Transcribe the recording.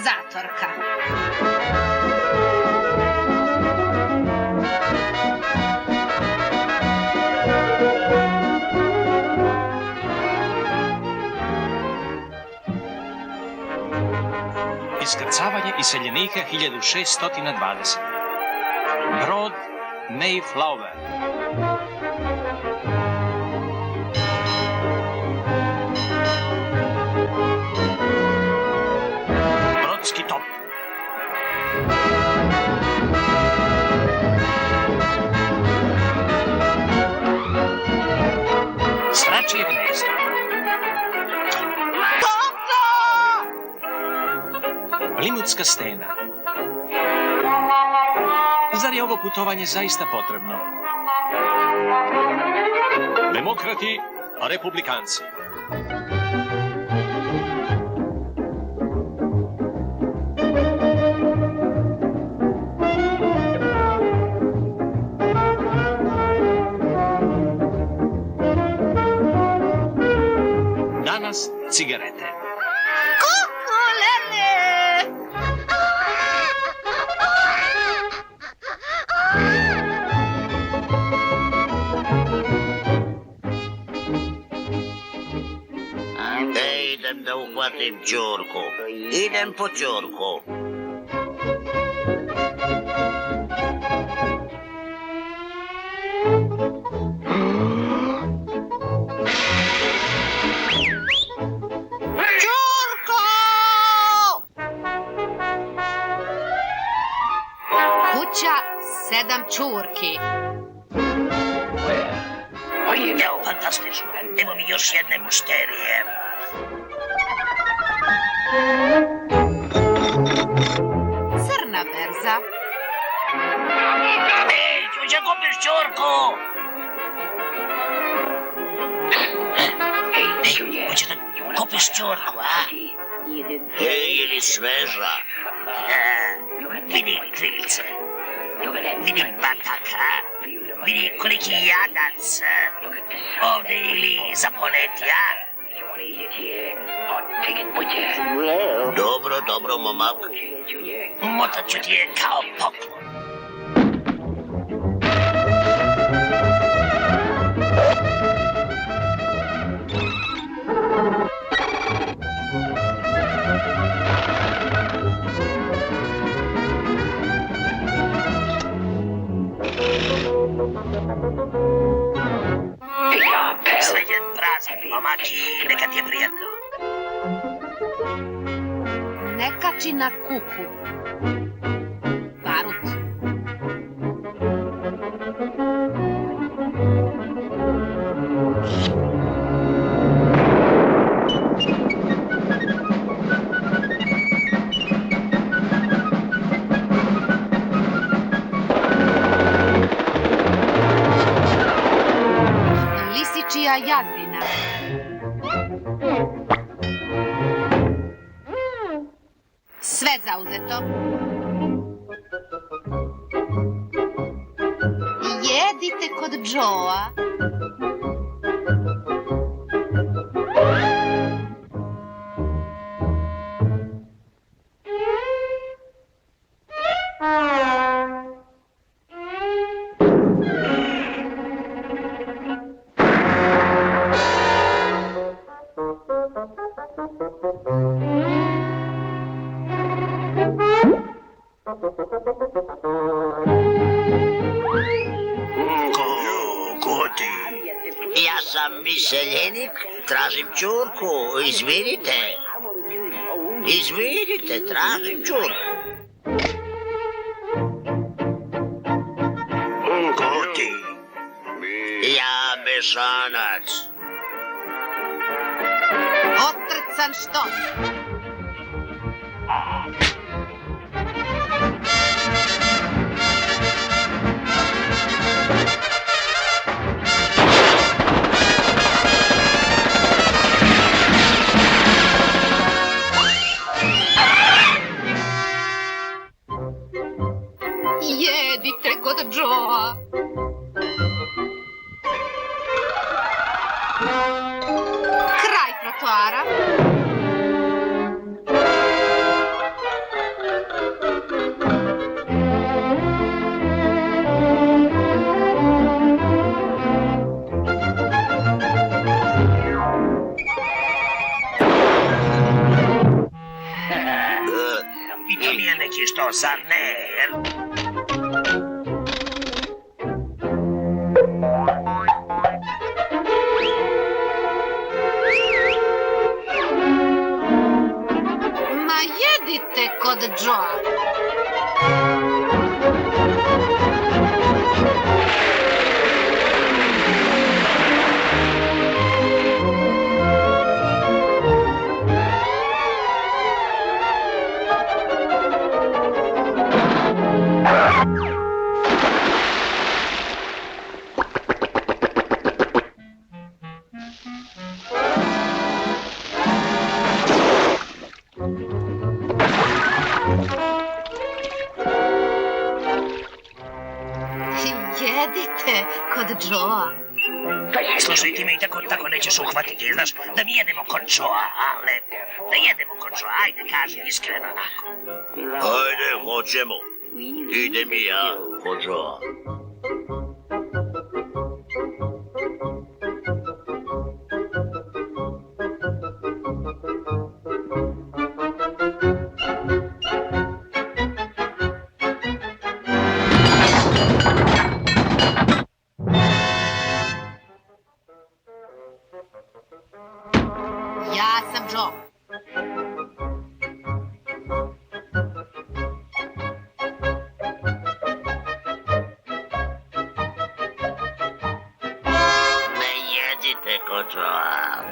organizatorka. Iskrcavanje iseljenika 1620. Brod Mayflower. Brodski top. Stračije gnezdo. Limutska stena. Zar je ovo putovanje zaista potrebno? Demokrati, a republikanci. Danas cigarete. Idem da uhvatim Ćurku. Idem po Ćurku. Ćurko! Kuća 7 Ćurki. Evo, fantastično. Evo mi još jedne mušterije. Crna berza. Ej, Đuđa, kupiš Ćurku! Ej, hoće da kupiš Ćurku, a? Ej, je li sveža? Vidi krilce. Vidi bataka. Vidi koliki jadac. Ovde ili za ponetja. Dobro, dobro, momak. Motat ću ti je kao poklon. Sređen praznik, momak, i neka ti je prijetno. Ne kači na kuku. Barut. Lisičija jazdina. Sve zauzeto. Jedite kod Joea. Ko ti? Ja sam iseljenik, tražim Ćurku, izvinite. Izvinite, tražim Ćurku. Ko ti? Ja, mešanac. Otrcan štos. Jedite kod Joea. Kraj trotoara. zar ne? Ma jedite kod Joa. Jedite kod Joa. Slušaj, ti me i tako nećeš uhvatiti, znaš, da mi jedemo kod Joa, ale, da jedemo kod Joa, ajde, kaži, iskreno onako. Ajde, hoćemo. Idem i ja kod Joa. Ja sam Joe. Ne jedite kod Joa.